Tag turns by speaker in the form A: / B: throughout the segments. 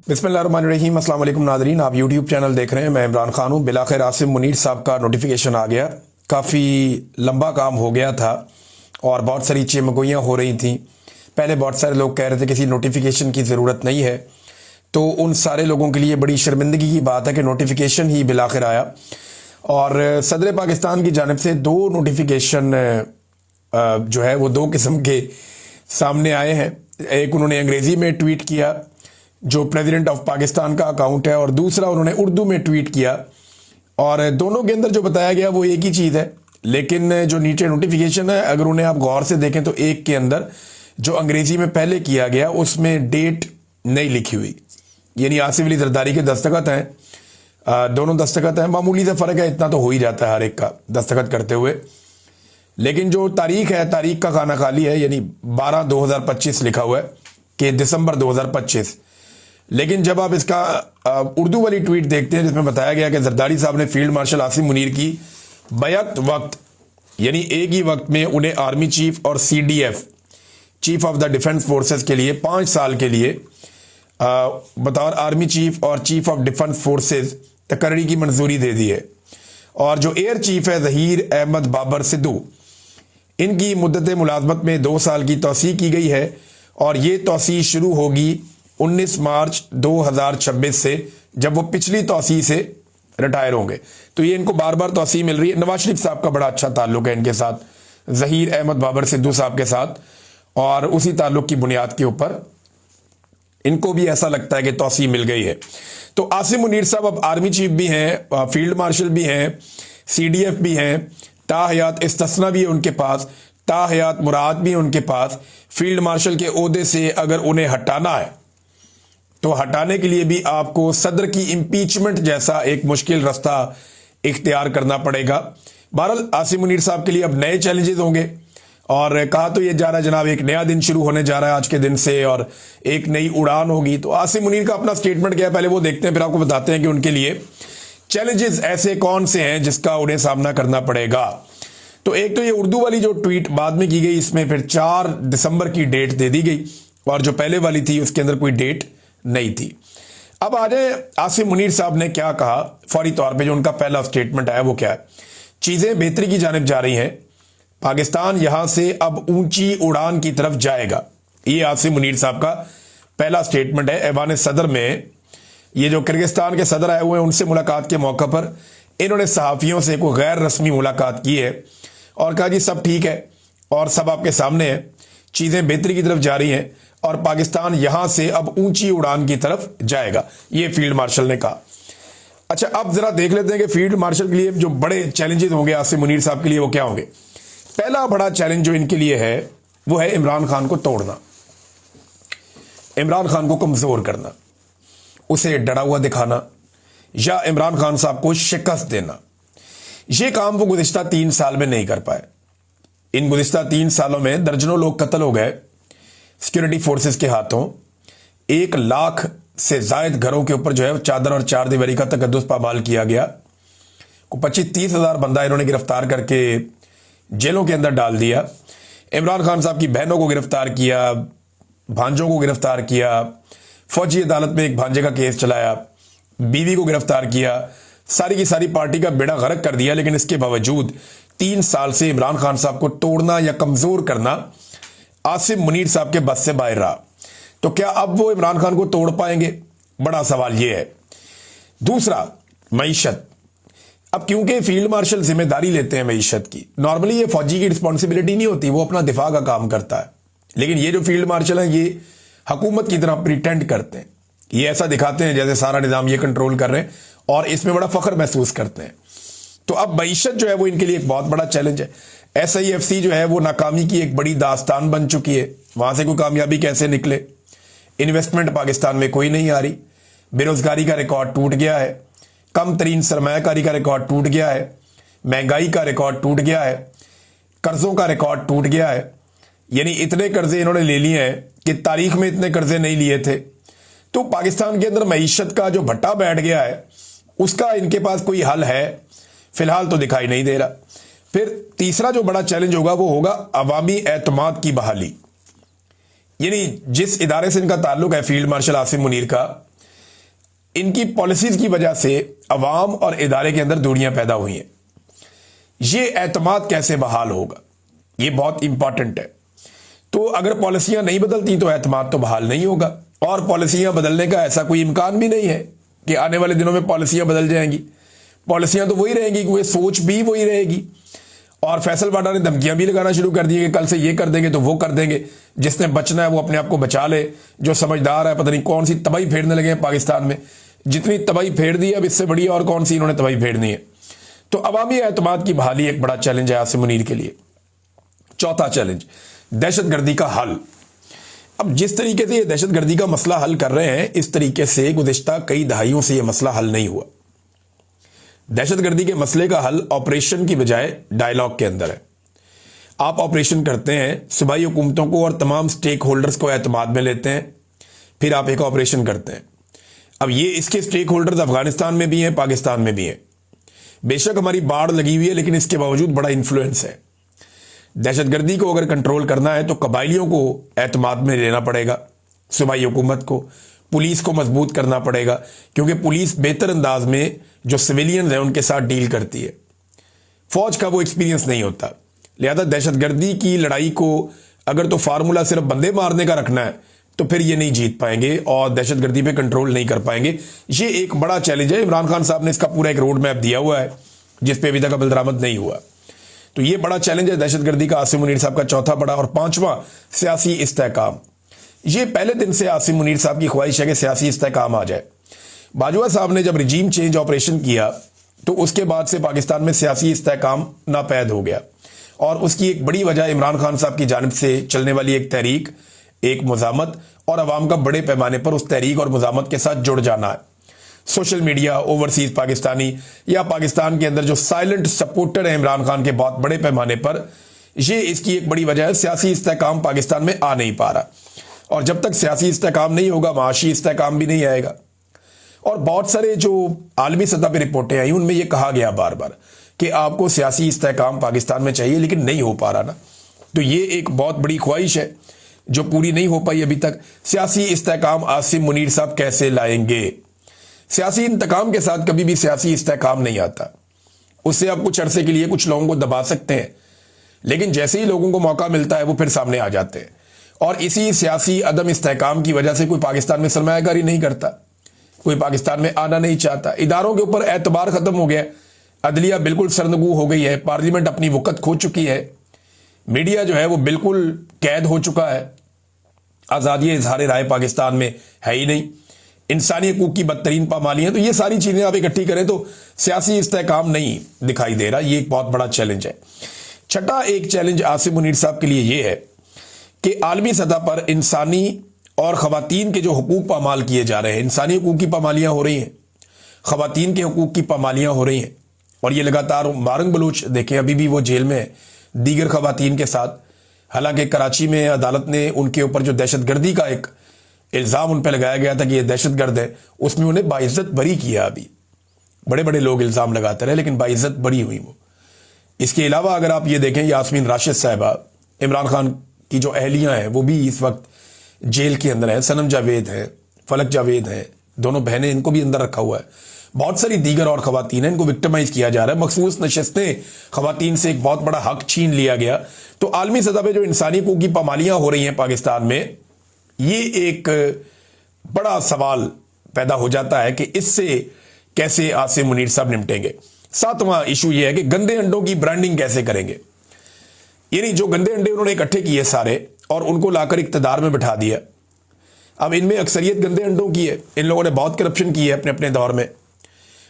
A: बिस्मिल्लाहिर्रहमानिर्रहीम। अस्सलाम वालेकुम नाज़रीन, आप यूट्यूब चैनल देख रहे हैं। मैं इमरान खान हूँ। बिलाखिर आसिम मुनीर साहब का नोटिफिकेशन आ गया। काफ़ी लंबा काम हो गया था और बहुत सारी चिमगोइयाँ हो रही थी। पहले बहुत सारे लोग कह रहे थे किसी नोटिफिकेशन की ज़रूरत नहीं है, तो उन सारे लोगों के लिए बड़ी शर्मिंदगी की बात है कि नोटिफिकेशन ही बिलाखिर आया। और सदर पाकिस्तान की जानिब से दो नोटिफिकेशन जो है वो दो किस्म के सामने आए हैं। एक उन्होंने अंग्रेज़ी में ट्वीट किया जो प्रेसिडेंट ऑफ पाकिस्तान का अकाउंट है, और दूसरा उन्होंने उर्दू में ट्वीट किया। और दोनों के अंदर जो बताया गया वो एक ही चीज़ है, लेकिन जो नीचे नोटिफिकेशन है अगर उन्हें आप गौर से देखें तो एक के अंदर जो अंग्रेज़ी में पहले किया गया उसमें डेट नहीं लिखी हुई, यानी आसिफ अली जरदारी के दस्तखत हैं। दोनों दस्तखत हैं, मामूली सा फ़र्क है, इतना तो हो ही जाता है हर एक का दस्तखत करते हुए। लेकिन जो तारीख है, तारीख का खाना खाली है, यानी 12/2025 लिखा हुआ है कि दिसंबर 2025। लेकिन जब आप इसका उर्दू वाली ट्वीट देखते हैं जिसमें बताया गया कि जरदारी साहब ने फील्ड मार्शल आसिम मुनीर की बैक वक्त, यानी एक ही वक्त में उन्हें आर्मी चीफ और CDF chief of the defence forces के लिए 5 साल के लिए बतौर आर्मी चीफ और चीफ ऑफ डिफेंस फोर्सेस तकर्री की मंजूरी दे दी है। और जो एयर चीफ है ज़हीर अहमद बाबर सिद्धू, इनकी मुद्दत मुलाजमत में 2 साल की तौसी की गई है और ये तौसी शुरू होगी 19 मार्च 2026 से, जब वो पिछली तौसी से रिटायर होंगे। तो ये इनको बार बार तौसी मिल रही है। नवाज शरीफ साहब का बड़ा अच्छा ताल्लुक है इनके साथ, ज़हीर अहमद बाबर सिद्धू साहब के साथ, और उसी ताल्लुक की बुनियाद के ऊपर इनको भी ऐसा लगता है कि तौसी मिल गई है। तो आसिम मुनीर साहब अब आर्मी चीफ भी हैं, फील्ड मार्शल भी हैं, CDF भी हैं, ताहयात इस्तिस्ना भी है उनके पास, ताहयात मुराद भी है उनके पास। फील्ड मार्शल के ओहदे से अगर उन्हें हटाना है तो हटाने के लिए भी आपको सदर की इम्पीचमेंट जैसा एक मुश्किल रास्ता इख्तियार करना पड़ेगा। बहरहाल आसिम मुनीर साहब के लिए अब नए चैलेंजेस होंगे, और कहा तो ये जा रहा है जनाब, एक नया दिन शुरू होने जा रहा है आज के दिन से और एक नई उड़ान होगी। तो आसिम मुनीर का अपना स्टेटमेंट क्या है पहले वो देखते हैं, फिर आपको बताते हैं कि उनके लिए चैलेंजेस ऐसे कौन से हैं जिसका उन्हें सामना करना पड़ेगा। तो एक तो ये उर्दू वाली जो ट्वीट बाद में की गई, इसमें फिर 4 दिसंबर की डेट दे दी गई, और जो पहले वाली थी उसके अंदर कोई डेट नहीं थी। अब आ जाए आसिम मुनीर साहब ने क्या कहा फौरी तौर पे, जो उनका पहला स्टेटमेंट आया वो क्या है। चीजें बेहतरी की जानिब जा रही हैं, पाकिस्तान यहां से अब ऊंची उड़ान की तरफ जाएगा। ये आसिम मुनीर साहब का पहला स्टेटमेंट है ऐवान सदर में। ये जो किर्गिस्तान के सदर आए हुए हैं उनसे मुलाकात के मौका पर इन्होंने सहाफियों से कोई गैर रस्मी मुलाकात की है और कहा जी सब ठीक है और सब आपके सामने है, चीजें बेहतरी की तरफ जा रही हैं और पाकिस्तान यहां से अब ऊंची उड़ान की तरफ जाएगा, ये फील्ड मार्शल ने कहा। अच्छा, अब जरा देख लेते हैं कि फील्ड मार्शल के लिए जो बड़े चैलेंजेस होंगे आसिम मुनीर साहब के लिए वो क्या होंगे। पहला बड़ा चैलेंज जो इनके लिए है वो है इमरान खान को तोड़ना, इमरान खान को कमजोर करना, उसे डरा हुआ दिखाना या इमरान खान साहब को शिकस्त देना। यह काम वो गुज़िश्ता 3 साल में नहीं कर पाए। इन गुज़िश्ता 3 सालों में दर्जनों लोग कत्ल हो गए सिक्योरिटी फोर्सेस के हाथों। 1 लाख से जायद घरों के ऊपर जो है चादर और चार दीवारी का तकद्दुस पामाल किया गया। को 25-30 हज़ार बंदा इन्होंने गिरफ्तार करके जेलों के अंदर डाल दिया। इमरान खान साहब की बहनों को गिरफ्तार किया, भांजों को गिरफ्तार किया, फौजी अदालत में एक भांजे का केस चलाया, बीवी को गिरफ्तार किया, सारी की सारी पार्टी का बेड़ा गर्क कर दिया। लेकिन इसके बावजूद 3 साल से इमरान खान साहब को तोड़ना या कमजोर करना आसिम मुनीर साहब के बस से बाहर रहा। तो क्या अब वो इमरान खान को तोड़ पाएंगे, बड़ा सवाल ये है। दूसरा, मईशत। अब क्योंकि फील्ड मार्शल जिम्मेदारी लेते हैं मईशत की, नॉर्मली ये फौजी की रिस्पॉन्सिबिलिटी नहीं होती, वो अपना दिफा का काम करता है। लेकिन ये जो फील्ड मार्शल है ये हुकूमत की तरह प्रिटेंड करते हैं, ये ऐसा दिखाते हैं जैसे सारा निजाम ये कंट्रोल कर रहे हैं और इसमें बड़ा फख्र महसूस करते हैं। तो अब मईशत जो है वो इनके लिए एक बहुत बड़ा चैलेंज है। SIFC जो है वो नाकामी की एक बड़ी दास्तान बन चुकी है, वहां से कोई कामयाबी कैसे निकले। इन्वेस्टमेंट पाकिस्तान में कोई नहीं आ रही, बेरोजगारी का रिकॉर्ड टूट गया है, कम तरीन सरमायाकारी का रिकॉर्ड टूट गया है, महंगाई का रिकॉर्ड टूट गया है, कर्जों का रिकॉर्ड टूट गया है। यानी इतने कर्जे इन्होंने ले लिए हैं कि तारीख में इतने कर्जे नहीं लिए थे। तो पाकिस्तान के अंदर मईशत का जो भट्टा बैठ गया है उसका इनके पास कोई हल है फिलहाल तो दिखाई नहीं दे रहा। फिर तीसरा जो बड़ा चैलेंज होगा वो होगा अवामी एतमाद की बहाली। यानी जिस इदारे से इनका ताल्लुक है फील्ड मार्शल आसिम मुनीर का, इनकी पॉलिसीज की वजह से अवाम और इदारे के अंदर दूरियां पैदा हुई हैं। ये एतमाद कैसे बहाल होगा, ये बहुत इंपॉर्टेंट है। तो अगर पॉलिसियां नहीं बदलती तो एतमाद तो बहाल नहीं होगा, और पॉलिसियां बदलने का ऐसा कोई इम्कान भी नहीं है कि आने वाले दिनों में पॉलिसियां बदल जाएंगी। पॉलिसियां तो वही रहेंगी, क्योंकि सोच भी वही रहेगी। और फैसल वाडा ने धमकियां भी लगाना शुरू कर दी कि कल से ये कर देंगे तो वो कर देंगे, जिसने बचना है वो अपने आप को बचा ले, जो समझदार है। पता नहीं कौन सी तबाही फेरने लगे हैं पाकिस्तान में, जितनी तबाही फेर दी है अब इससे बड़ी और कौन सी इन्होंने तबाही फेरनी है। तो अवामी एतमाद की बहाली एक बड़ा चैलेंज है आसिम मुनीर के लिए। चौथा चैलेंज, दहशतगर्दी का हल। अब जिस तरीके से ये दहशतगर्दी का मसला हल कर रहे हैं, इस तरीके से गुज़िश्ता कई दहाइयों से ये मसला हल नहीं हुआ। दहशतगर्दी के मसले का हल ऑपरेशन की बजाय डायलॉग के अंदर है। आप ऑपरेशन करते हैं, सूबाई हुकूमतों को और तमाम स्टेक होल्डर्स को एतमाद में लेते हैं, फिर आप एक ऑपरेशन करते हैं। अब ये इसके स्टेक होल्डर्स अफगानिस्तान में भी हैं, पाकिस्तान में भी हैं। बेशक हमारी बाढ़ लगी हुई है, लेकिन इसके बावजूद बड़ा इन्फ्लुएंस है। दहशतगर्दी को अगर कंट्रोल करना है तो कबाइलियों को एतमाद में लेना पड़ेगा, सूबाई हुकूमत को, पुलिस को मजबूत करना पड़ेगा, क्योंकि पुलिस बेहतर अंदाज में जो सिविलियंस हैं उनके साथ डील करती है। फौज का वो एक्सपीरियंस नहीं होता। लिहाजा दहशतगर्दी की लड़ाई को अगर तो फार्मूला सिर्फ बंदे मारने का रखना है तो फिर ये नहीं जीत पाएंगे और दहशतगर्दी पे कंट्रोल नहीं कर पाएंगे। ये एक बड़ा चैलेंज है। इमरान खान साहब ने इसका पूरा एक रोड मैप दिया हुआ है, जिसपे अभी तक अमल दरामद नहीं हुआ। तो ये बड़ा चैलेंज है दहशतगर्दी का, आसिम मुनीर साहब का चौथा बड़ा। और पांचवा, सियासी इस्तेहकाम। ये पहले दिन से आसिम मुनीर साहब की ख्वाहिश है कि सियासी इस्तेहकाम आ जाए। बाजवा साहब ने जब रिजीम चेंज ऑपरेशन किया तो उसके बाद से पाकिस्तान में सियासी इस्तेहकाम नापैद हो गया, और उसकी एक बड़ी वजह इमरान खान साहब की जानिब से चलने वाली एक तहरीक, एक मुजामत, और अवाम का बड़े पैमाने पर उस तहरीक और मुजामत के साथ जुड़ जाना है। सोशल मीडिया, ओवरसीज पाकिस्तानी या पाकिस्तान के अंदर जो साइलेंट सपोर्टर है इमरान खान के बहुत बड़े पैमाने पर, ये इसकी एक बड़ी वजह है। सियासी इस्तेहकाम पाकिस्तान में आ नहीं पा रहा, और जब तक सियासी इस्तेहकाम नहीं होगा माशी इस्तेहकाम भी नहीं आएगा। और बहुत सारे जो आलमी सतह पर रिपोर्टें आई उनमें यह कहा गया बार बार कि आपको सियासी इस्तेहकाम पाकिस्तान में चाहिए, लेकिन नहीं हो पा रहा ना। तो ये एक बहुत बड़ी ख्वाहिश है जो पूरी नहीं हो पाई अभी तक। सियासी इस्तेहकाम आसिम मुनीर साहब कैसे लाएंगे? सियासी इंतकाम के साथ कभी भी सियासी इस्तेहकाम नहीं आता। उससे आप कुछ अरसे के लिए कुछ लोगों को दबा सकते हैं, लेकिन जैसे ही लोगों को मौका मिलता है वो फिर सामने आ जाते हैं। और इसी सियासी अदम इस्तेहकाम की वजह से कोई पाकिस्तान में सरमायाकारी नहीं करता, कोई पाकिस्तान में आना नहीं चाहता। इदारों के ऊपर एतबार खत्म हो गया, अदलिया बिल्कुल सरनगू हो गई है, पार्लियामेंट अपनी वक़्त खो चुकी है, मीडिया जो है वो बिल्कुल कैद हो चुका है, आज़ादी इजहार राय पाकिस्तान में है ही नहीं, इंसानी हकूक की बदतरीन पामालियां। तो ये सारी चीज़ें आप इकट्ठी करें तो सियासी इस्तेहकाम नहीं दिखाई दे रहा। ये एक बहुत बड़ा चैलेंज है। छठा एक चैलेंज आसिम मुनीर साहब के लिए ये है कि आलमी सतह पर इंसानी और ख़वातीन के जो हकूक पामाल किए जा रहे हैं, इंसानी हकूक की पामालियाँ हो रही हैं, ख़वातीन के हकूक की पामालियाँ हो रही हैं, और ये लगातार। मारंग बलूच देखें, अभी भी वो जेल में है दीगर ख़वातीन के साथ। हालांकि कराची में अदालत ने उनके ऊपर जो दहशतगर्दी का एक इल्ज़ाम उन पर लगाया गया था कि ये दहशतगर्द है, उसमें उन्हें बाइज्जत बरी किया। अभी बड़े बड़े लोग इल्ज़ाम लगाते रहे, लेकिन बाइज्जत बरी हुई वो। इसके अलावा अगर आप ये देखें, यास्मीन राशिद साहिबा, इमरान खान की जो अहलियाँ हैं, वो भी इस वक्त जेल के अंदर है। सनम जावेद है, फलक जावेद है, दोनों बहनें, इनको भी अंदर रखा हुआ है। बहुत सारी दीगर और ख़वातीन हैं, इनको विक्टिमाइज किया जा रहा है। मखसूस नशस्तें ख़वातीन से एक बहुत बड़ा हक छीन लिया गया। तो आलमी सतह पर जो इंसानी हकूक की पामालियाँ हो रही हैं पाकिस्तान में, ये एक बड़ा सवाल पैदा हो जाता है कि इससे कैसे आसिम मुनीर साहब निपटेंगे। सातवां इशू ये है कि गंदे अंडों की ब्रांडिंग कैसे करेंगे। यानी जो गंदे अंडे उन्होंने इकट्ठे किए सारे और उनको लाकर इक्तदार में बिठा दिया। अब इनमें अक्सरियत गंदे अंडों की है। इन लोगों ने बहुत करप्शन की है अपने अपने दौर में,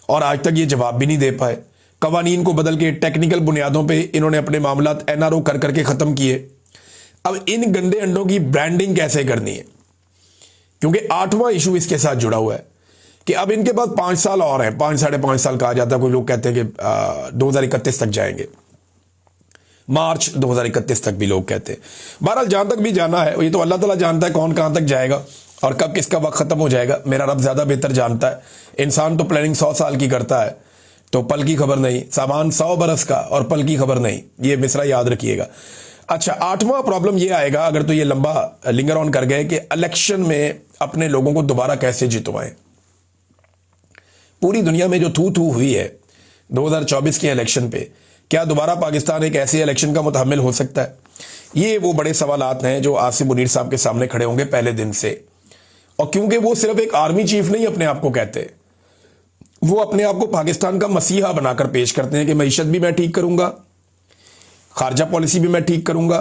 A: और आज तक ये जवाब भी नहीं दे पाए। कवानीन को बदल के टेक्निकल बुनियादों पे इन्होंने अपने मामलात NRO कर करके ख़त्म किए। अब इन गंदे अंडों की ब्रांडिंग कैसे करनी है, क्योंकि आठवां इशू इसके साथ जुड़ा हुआ है कि अब इनके पास 5 साल और हैं। 5 साढ़े 5 साल कहा जाता है, कोई लोग कहते हैं कि 2031 तक जाएंगे, मार्च 2031 तक भी लोग कहते हैं। बहरहाल जहां तक भी जाना है, ये तो अल्लाह ताला जानता है कौन कहां तक जाएगा और कब किसका वक्त खत्म हो जाएगा। मेरा रब ज्यादा बेहतर जानता है। इंसान तो प्लानिंग 100 साल की करता है, तो पल की खबर नहीं, सामान 100 बरस का और पल की खबर नहीं। ये मिसरा याद रखिएगा। अच्छा, आठवां प्रॉब्लम ये आएगा, अगर तो ये लंबा लिंगर ऑन कर गए, कि इलेक्शन में अपने लोगों को दोबारा कैसे जितवाएं। पूरी दुनिया में जो थू थू हुई है 2024 के इलेक्शन पे, क्या दोबारा पाकिस्तान एक ऐसे इलेक्शन का मुतहम्मिल हो सकता है? ये वो बड़े सवालात हैं जो आसिम मुनीर साहब के सामने खड़े होंगे पहले दिन से। और क्योंकि वो सिर्फ एक आर्मी चीफ नहीं अपने आप को कहते, वो अपने आप को पाकिस्तान का मसीहा बनाकर पेश करते हैं कि मईशत भी मैं ठीक करूंगा, खारजा पॉलिसी भी मैं ठीक करूंगा,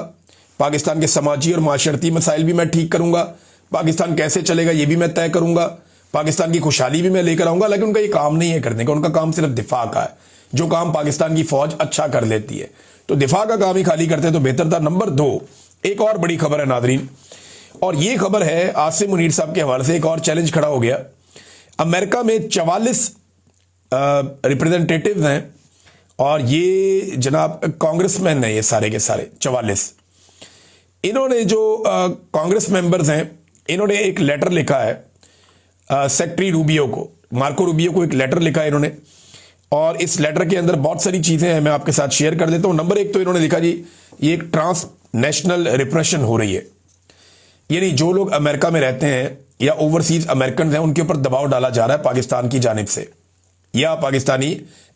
A: पाकिस्तान के समाजी और माशरती मसाइल भी मैं ठीक करूंगा, पाकिस्तान कैसे चलेगा ये भी मैं तय करूंगा, पाकिस्तान की खुशहाली भी मैं लेकर आऊंगा। लेकिन उनका ये काम नहीं है करने का, उनका काम सिर्फ दिफा का है, जो काम पाकिस्तान की फौज अच्छा कर लेती है। तो दिफा का काम ही खाली करते तो बेहतर था। नंबर 2, एक और बड़ी खबर है नादरीन, और ये खबर है आसिम मुनीर साहब के हवाले से। एक और चैलेंज खड़ा हो गया। अमेरिका में 44 रिप्रेजेंटेटिव हैं, और ये जनाब कांग्रेसमैन हैं, ये सारे के सारे 44। इन्होंने जो कांग्रेस मेंबर्स हैं, इन्होंने एक लेटर लिखा है सेक्रेटरी रूबियो को, मार्को रूबियो को एक लेटर लिखा है इन्होंने। और इस लेटर के अंदर बहुत सारी चीजें हैं, मैं आपके साथ शेयर कर देता हूं। नंबर 1 तो इन्होंने लिखा जी, ये एक ट्रांस नेशनल रिप्रेशन हो रही है, यानी जो लोग अमेरिका में रहते हैं या ओवरसीज अमेरिकन हैं, उनके ऊपर दबाव डाला जा रहा है पाकिस्तान की जानिब से या पाकिस्तानी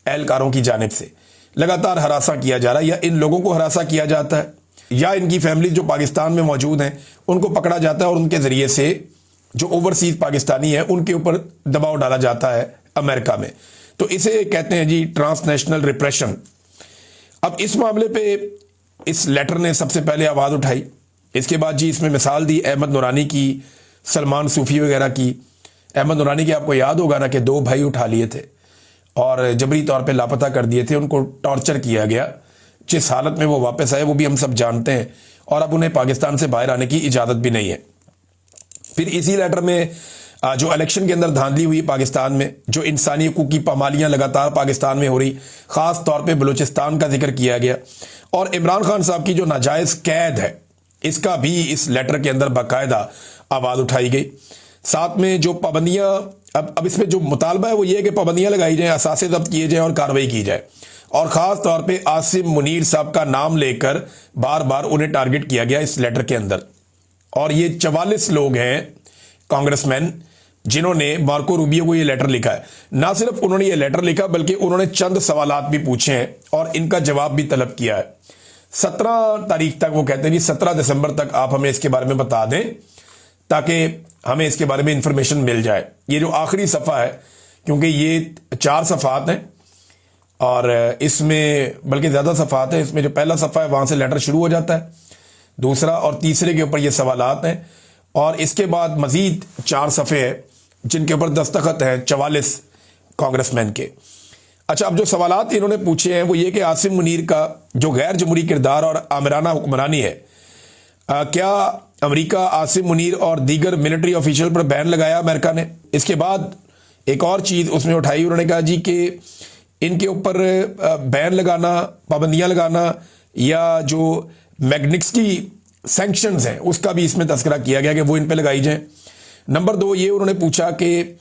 A: एहलकारों की जानिब से। लगातार हरासा किया जा रहा है, या इन लोगों को हरासा किया जाता है, या इनकी फैमिली जो पाकिस्तान में मौजूद हैं उनको पकड़ा जाता है, और उनके जरिए से जो ओवरसीज पाकिस्तानी है उनके ऊपर दबाव डाला जाता है अमेरिका में। तो इसे कहते हैं जी ट्रांसनेशनल रिप्रेशन। अब इस मामले पे इस लेटर ने सबसे पहले आवाज उठाई। इसके बाद जी इसमें मिसाल दी अहमद नूरानी की, सलमान सूफी वगैरह की। अहमद नूरानी के आपको याद होगा ना कि 2 भाई उठा लिए थे और जबरी तौर पे लापता कर दिए थे, उनको टॉर्चर किया गया। जिस हालत में वो वापस आए वो भी हम सब जानते हैं, और अब उन्हें पाकिस्तान से बाहर आने की इजाजत भी नहीं है। फिर इसी लेटर में जो इलेक्शन के अंदर धांधली हुई पाकिस्तान में, जो इंसानी हकूक की पामालियां लगातार पाकिस्तान में हो रही, खास तौर पे बलूचिस्तान का जिक्र किया गया, और इमरान खान साहब की जो नाजायज कैद है इसका भी इस लेटर के अंदर बाकायदा आवाज उठाई गई। साथ में जो पाबंदियां, अब इसमें जो मुतालबा है वो ये है कि पाबंदियां लगाई जाएं, असासे जब्त किए जाएं और कार्रवाई की जाए। और खास तौर पे आसिम मुनीर साहब का नाम लेकर बार बार उन्हें टारगेट किया गया इस लेटर के अंदर। और ये 44 लोग हैं कांग्रेसमैन जिन्होंने मार्को रूबियो को ये लेटर लिखा है। ना सिर्फ उन्होंने ये लेटर लिखा बल्कि उन्होंने चंद सवालात भी पूछे हैं और इनका जवाब भी तलब किया है। 17 तारीख तक वो कहते हैं जी 17 दिसंबर तक आप हमें इसके बारे में बता दें ताकि हमें इसके बारे में इंफॉर्मेशन मिल जाए। ये जो आखिरी सफ़ा है, क्योंकि ये 4 सफ़ात हैं और इसमें बल्कि ज़्यादा सफ़ात है, इसमें जो पहला सफ़ा है वहाँ से लेटर शुरू हो जाता है, दूसरा और तीसरे के ऊपर ये सवालात हैं, और इसके बाद मज़ीद 4 सफ़े हैं जिनके ऊपर दस्तखत हैं 44 कांग्रेसमैन के। अच्छा, अब जो सवालात इन्होंने पूछे हैं वो ये कि आसिम मुनीर का जो गैर जमहूरी किरदार और आमिराना हुक्मरानी है, क्या अमेरिका आसिम मुनीर और दीगर मिलिट्री ऑफिशियल पर बैन लगाया अमेरिका ने? इसके बाद एक और चीज़ उसमें उठाई, उन्होंने कहा जी कि इनके ऊपर बैन लगाना, पाबंदियां लगाना या जो मैग्निट्स्की सैंक्शंस हैं उसका भी इसमें तस्करा किया गया कि वो इन पे लगाई जाएं। नंबर 2 ये उन्होंने पूछा कि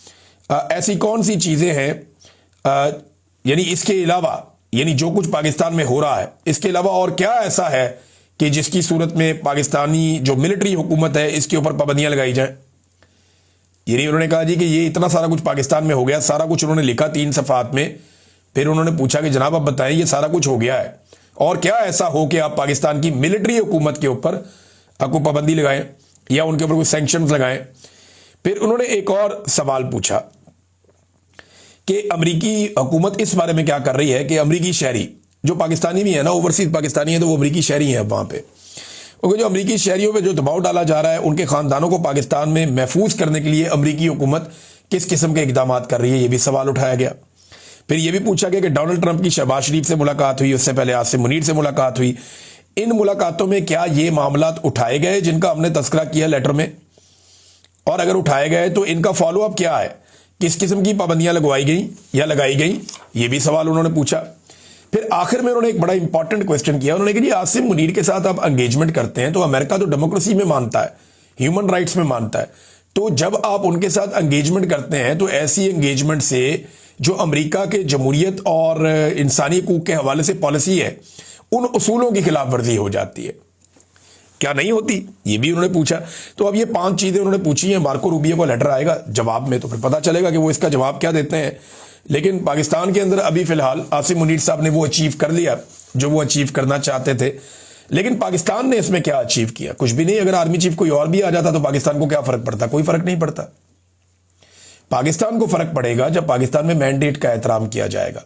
A: ऐसी कौन सी चीज़ें हैं, यानी इसके अलावा, यानी जो कुछ पाकिस्तान में हो रहा है इसके अलावा और क्या ऐसा है कि जिसकी सूरत में पाकिस्तानी जो मिलिट्री हुकूमत है इसके ऊपर पाबंदियां लगाई जाएं। यानी उन्होंने कहा जी कि ये इतना सारा कुछ पाकिस्तान में हो गया, सारा कुछ उन्होंने लिखा 3 सफ़ात में। फिर उन्होंने पूछा कि जनाब आप बताएं ये सारा कुछ हो गया है और क्या ऐसा हो कि आप पाकिस्तान की मिलिट्री हुकूमत के ऊपर आपको पाबंदी लगाएं या उनके ऊपर कोई सैंक्शंस लगाएं। फिर उन्होंने एक और सवाल पूछा कि अमरीकी हुकूमत इस बारे में क्या कर रही है कि अमरीकी शहरी जो पाकिस्तानी भी है ना, ओवरसीज पाकिस्तानी है तो वो अमरीकी शहरी हैं वहाँ पे, क्योंकि जो अमरीकी शहरियों पे जो दबाव डाला जा रहा है उनके ख़ानदानों को पाकिस्तान में महफूज करने के लिए अमरीकी हुकूमत किस किस्म के इकदाम कर रही है, ये भी सवाल उठाया गया। फिर ये भी पूछा गया कि डोनाल्ड ट्रंप की शहबाज शरीफ से मुलाकात हुई, उससे पहले आसिम मुनीर से मुलाकात हुई, इन मुलाकातों में क्या ये मामला उठाए गए जिनका हमने तस्करा किया लेटर में, और अगर उठाए गए तो इनका फॉलोअप क्या है, किस किस्म की पाबंदियां लगवाई गई या लगाई गई, ये भी सवाल उन्होंने पूछा। फिर आखिर में उन्होंने एक बड़ा इंपॉर्टेंट क्वेश्चन किया, उन्होंने कहा जी आसिम मुनीर के साथ आप एंगेजमेंट करते हैं तो अमेरिका तो डेमोक्रेसी में मानता है, ह्यूमन राइट्स में मानता है, तो जब आप उनके साथ एंगेजमेंट करते हैं तो ऐसी एंगेजमेंट से जो अमेरिका के जमहूरियत और इंसानी हकूक के हवाले से पॉलिसी है उन उसूलों की खिलाफ वर्जी हो जाती है, क्या नहीं होती, ये भी उन्होंने पूछा। तो अब ये 5 चीजें उन्होंने पूछी हैं। मार्को रूबियो को लेटर आएगा जवाब में, तो फिर पता चलेगा कि वो इसका जवाब क्या देते हैं। लेकिन पाकिस्तान के अंदर अभी फिलहाल आसिम मुनीर साहब ने वो अचीव कर लिया जो वो अचीव करना चाहते थे। लेकिन पाकिस्तान ने इसमें क्या अचीव किया? कुछ भी नहीं। अगर आर्मी चीफ कोई और भी आ जाता तो पाकिस्तान को क्या फर्क पड़ता? कोई फर्क नहीं पड़ता। पाकिस्तान को फर्क पड़ेगा जब पाकिस्तान में मैंडेट का एहतराम किया जाएगा,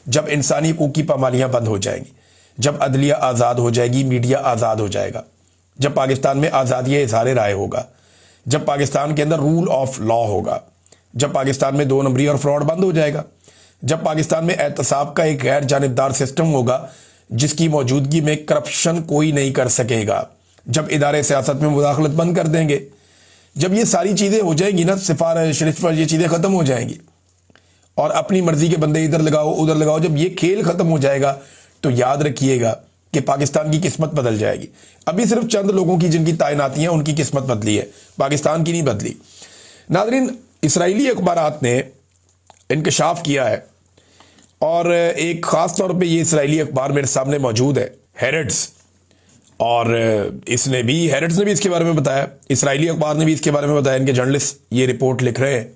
A: जब इंसानी हकूक की पामालियां बंद हो जाएंगी, जब अदलिया आज़ाद हो जाएगी, मीडिया आज़ाद हो जाएगा, जब पाकिस्तान में आज़ादी इज़हार राय होगा, जब पाकिस्तान के अंदर रूल ऑफ लॉ होगा, जब पाकिस्तान में 2 नंबरी और फ्रॉड बंद हो जाएगा, जब पाकिस्तान में एहतसाब का एक गैर जानिबदार सिस्टम होगा जिसकी मौजूदगी में करप्शन कोई नहीं कर सकेगा, जब इदारे सियासत में मुदाखलत बंद कर देंगे, जब ये सारी चीज़ें हो जाएंगी ना, सिफारिश पर ये चीज़ें ख़त्म हो जाएंगी और अपनी मर्जी के बंदे इधर लगाओ उधर लगाओ, जब ये खेल ख़त्म हो जाएगा तो याद रखिएगा कि पाकिस्तान की किस्मत बदल जाएगी। अभी सिर्फ चंद लोगों की जिनकी तैनाती है उनकी किस्मत बदली है, पाकिस्तान की नहीं बदली। नाज़रीन, इस्राएली अखबारात ने इंकशाफ किया है और एक ख़ास तौर पे ये इस्राएली अखबार मेरे सामने मौजूद है, हेरेट्स, और हेरेट्स ने भी इसके बारे में बताया, इस्राएली अखबार ने भी इसके बारे में बताया। इनके जर्नलिस्ट ये रिपोर्ट लिख रहे हैं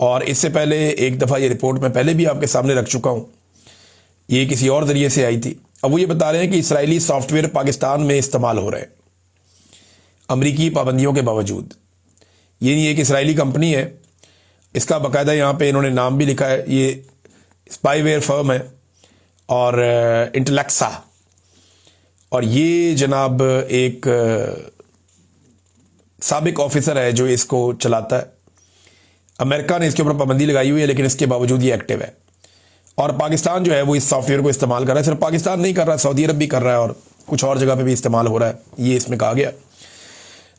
A: और इससे पहले एक दफ़ा ये रिपोर्ट मैं पहले भी आपके सामने रख चुका हूँ, ये किसी और ज़रिए से आई थी। अब वो ये बता रहे हैं कि इस्राएली सॉफ्टवेयर पाकिस्तान में इस्तेमाल हो रहे हैं अमरीकी पाबंदियों के बावजूद। ये एक इस्राएली कंपनी है, इसका बाकायदा यहाँ पे इन्होंने नाम भी लिखा है, ये स्पाईवेयर फर्म है और इंटेलेक्सा, और ये जनाब एक साबिक ऑफिसर है जो इसको चलाता है। अमेरिका ने इसके ऊपर पाबंदी लगाई हुई है लेकिन इसके बावजूद ये एक्टिव है और पाकिस्तान जो है वो इस सॉफ्टवेयर को इस्तेमाल कर रहा है। सिर्फ पाकिस्तान नहीं कर रहा, सऊदी अरब भी कर रहा है और कुछ और जगह पे भी इस्तेमाल हो रहा है, ये इसमें कहा गया।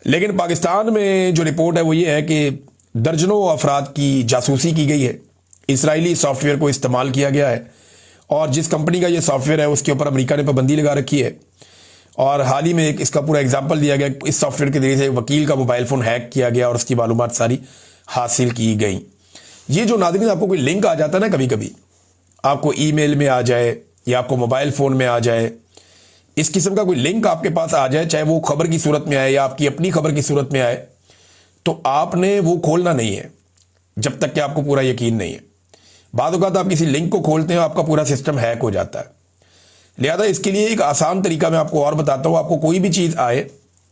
A: लेकिन पाकिस्तान में जो रिपोर्ट है वो ये है कि दर्जनों अफराद की जासूसी की गई है, इसराइली सॉफ्टवेयर को इस्तेमाल किया गया है और जिस कंपनी का ये सॉफ्टवेयर है उसके ऊपर अमेरिका ने पाबंदी लगा रखी है। और हाल ही में एक इसका पूरा एग्जाम्पल दिया गया, इस सॉफ्टवेयर के जरिए से वकील का मोबाइल फ़ोन हैक किया गया और उसकी मालूमात सारी हासिल की गई। ये जो नाज़रीन आपको कोई लिंक आ जाता है ना, कभी कभी आपको ईमेल में आ जाए या आपको मोबाइल फ़ोन में आ जाए, इस किस्म का कोई लिंक आपके पास आ जाए, चाहे वो खबर की सूरत में आए या आपकी अपनी खबर की सूरत में आए, तो आपने वो खोलना नहीं है जब तक कि आपको पूरा यकीन नहीं है। बाद औक़ात आप किसी लिंक को खोलते हैं, आपका पूरा सिस्टम हैक हो जाता है। लिहाजा इसके लिए एक आसान तरीका मैं आपको और बताता हूँ। आपको कोई भी चीज़ आए,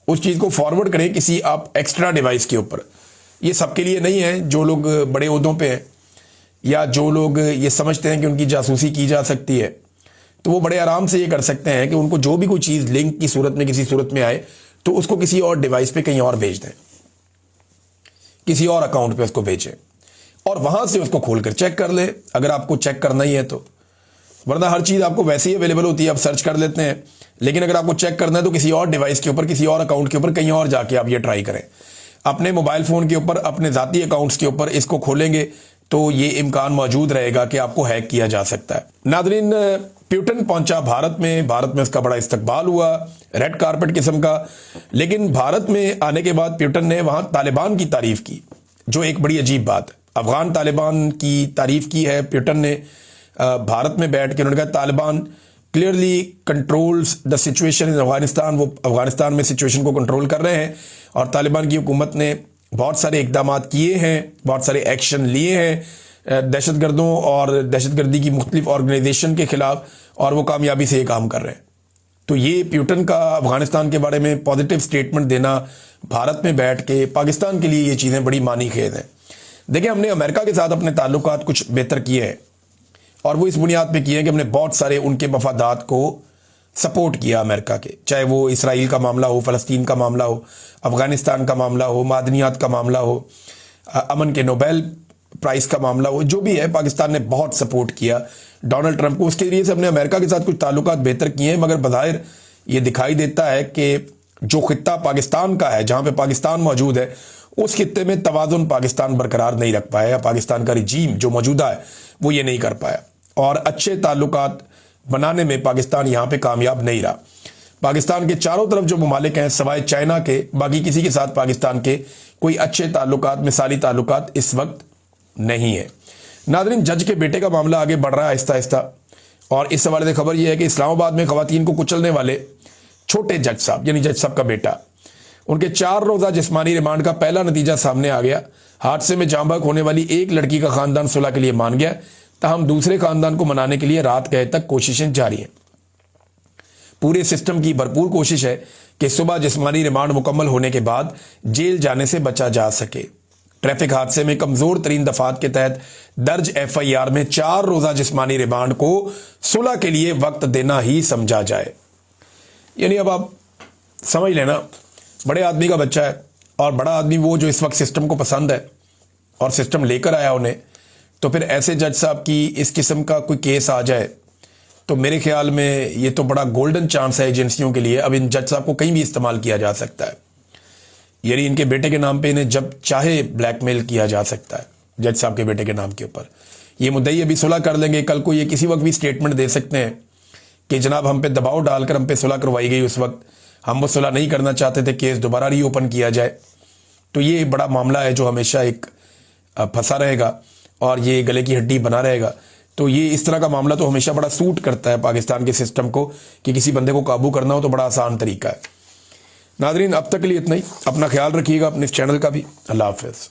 A: उस चीज़ को फॉरवर्ड करें किसी आप एक्स्ट्रा डिवाइस के ऊपर। ये सबके लिए नहीं है, जो लोग बड़े ओहदों पे हैं या जो लोग ये समझते हैं कि उनकी जासूसी की जा सकती है, तो वो बड़े आराम से ये कर सकते हैं कि उनको जो भी कोई चीज़ लिंक की सूरत में किसी सूरत में आए तो उसको किसी और डिवाइस पे कहीं और भेज दें, किसी और अकाउंट पे उसको भेजें और वहाँ से उसको खोल कर चेक कर ले, अगर आपको चेक करना ही है तो। वरना हर चीज़ आपको वैसे ही अवेलेबल होती है, आप सर्च कर लेते हैं, लेकिन अगर आपको चेक करना है तो किसी और डिवाइस के ऊपर, किसी और अकाउंट के ऊपर कहीं और जाके आप ये ट्राई करें। अपने मोबाइल फ़ोन के ऊपर, अपने ज़ाती अकाउंट्स के ऊपर इसको खोलेंगे तो ये इम्कान मौजूद रहेगा कि आपको हैक किया जा सकता है। नाज़रीन, प्यूटन पहुंचा भारत में उसका बड़ा इस्तकबाल हुआ, रेड कारपेट किस्म का। लेकिन भारत में आने के बाद प्यूटन ने वहाँ तालिबान की तारीफ़ की, जो एक बड़ी अजीब बात है। अफ़गान तालिबान की तारीफ़ की है प्यूटन ने भारत में बैठ के। उन्होंने कहा Taliban clearly controls the situation in Afghanistan, वो अफगानिस्तान में सिचुएशन को कंट्रोल कर रहे हैं और तालिबान की हुकूमत ने बहुत सारे इकदाम किए हैं, बहुत सारे एक्शन लिए हैं दहशतगर्दों और दहशतगर्दी की मुख्तलिफ ऑर्गेनाइजेशन के खिलाफ, और वो कामयाबी से ये काम कर रहे हैं। तो ये प्यूटन का अफगानिस्तान के बारे में पॉजिटिव स्टेटमेंट देना भारत में बैठ के पाकिस्तान के लिए ये चीज़ें बड़ी मानी खेज हैं। देखिए, हमने अमेरिका के साथ अपने ताल्लुकात कुछ बेहतर किए हैं और वो इस बुनियाद पे किए हैं कि हमने बहुत सारे उनके मफादात को सपोर्ट किया अमेरिका के, चाहे वो इसराइल का मामला हो, फ़लस्तीन का मामला हो, अफ़गानिस्तान का मामला हो, मादनियात का मामला हो, अमन के नोबेल प्राइज़ का मामला हो, जो भी है पाकिस्तान ने बहुत सपोर्ट किया डोनाल्ड ट्रंप को। उसके जरिए से हमने अमेरिका के साथ कुछ ताल्लुकात बेहतर किए हैं, मगर बज़ाहिर ये दिखाई देता है कि जो खित्ता पाकिस्तान का है, जहाँ पे पाकिस्तान मौजूद है, उस खित्ते में तवाज़ुन पाकिस्तान बरकरार नहीं रख पाया, या पाकिस्तान का रिजीम जो मौजूदा है वो ये नहीं कर पाया और अच्छे ताल्लुकात बनाने में पाकिस्तान यहाँ पे कामयाब नहीं रहा। पाकिस्तान के चारों तरफ जो ममालिक हैं सवाए चाइना के, बाकी किसी के साथ पाकिस्तान के कोई अच्छे ताल्लुकात, मिसाली ताल्लुकात इस वक्त नहीं है। नाज़रीन, जज के बेटे का मामला आगे बढ़ रहा है आहिस्ता आहिस्ता, और इस हवाले से खबर यह है कि इस्लामाबाद में ख़वातीन को कुचलने वाले छोटे जज साहब, यानी जज साहब का बेटा, उनके 4 रोजा जिस्मानी रिमांड का पहला नतीजा सामने आ गया। हादसे में जाँ बहक होने वाली एक लड़की का खानदान सुलह के लिए मान गया, ताहम दूसरे खानदान को मनाने के लिए रात गए तक कोशिशें जारी हैं। पूरे सिस्टम की भरपूर कोशिश है कि सुबह जिस्मानी रिमांड मुकम्मल होने के बाद जेल जाने से बचा जा सके। ट्रैफिक हादसे में कमजोर तरीन दफात के तहत दर्ज FIR में 4 रोजा जिस्मानी रिमांड को सुलह के लिए वक्त देना ही समझा जाए। यानी अब आप समझ लेना, बड़े आदमी का बच्चा है और बड़ा आदमी वो जो इस वक्त सिस्टम को पसंद है और सिस्टम लेकर आया उन्हें, तो फिर ऐसे जज साहब की इस किस्म का कोई केस आ जाए तो मेरे ख्याल में ये तो बड़ा गोल्डन चांस है एजेंसियों के लिए। अब इन जज साहब को कहीं भी इस्तेमाल किया जा सकता है, यानी इनके बेटे के नाम पे इन्हें जब चाहे ब्लैकमेल किया जा सकता है। जज साहब के बेटे के नाम के ऊपर ये मुद्दई अभी सुलह कर लेंगे, कल को ये किसी वक्त भी स्टेटमेंट दे सकते हैं कि जनाब हम पे दबाव डालकर हम पे सुलह करवाई गई, उस वक्त हम वो सुलह नहीं करना चाहते थे, केस दोबारा रीओपन किया जाए। तो ये बड़ा मामला है जो हमेशा एक फंसा रहेगा और ये गले की हड्डी बना रहेगा। तो ये इस तरह का मामला तो हमेशा बड़ा सूट करता है पाकिस्तान के सिस्टम को कि किसी बंदे को काबू करना हो तो बड़ा आसान तरीका है। नादरीन, अब तक के लिए इतना ही। अपना ख्याल रखिएगा, अपने इस चैनल का भी। अल्लाह हाफिज़।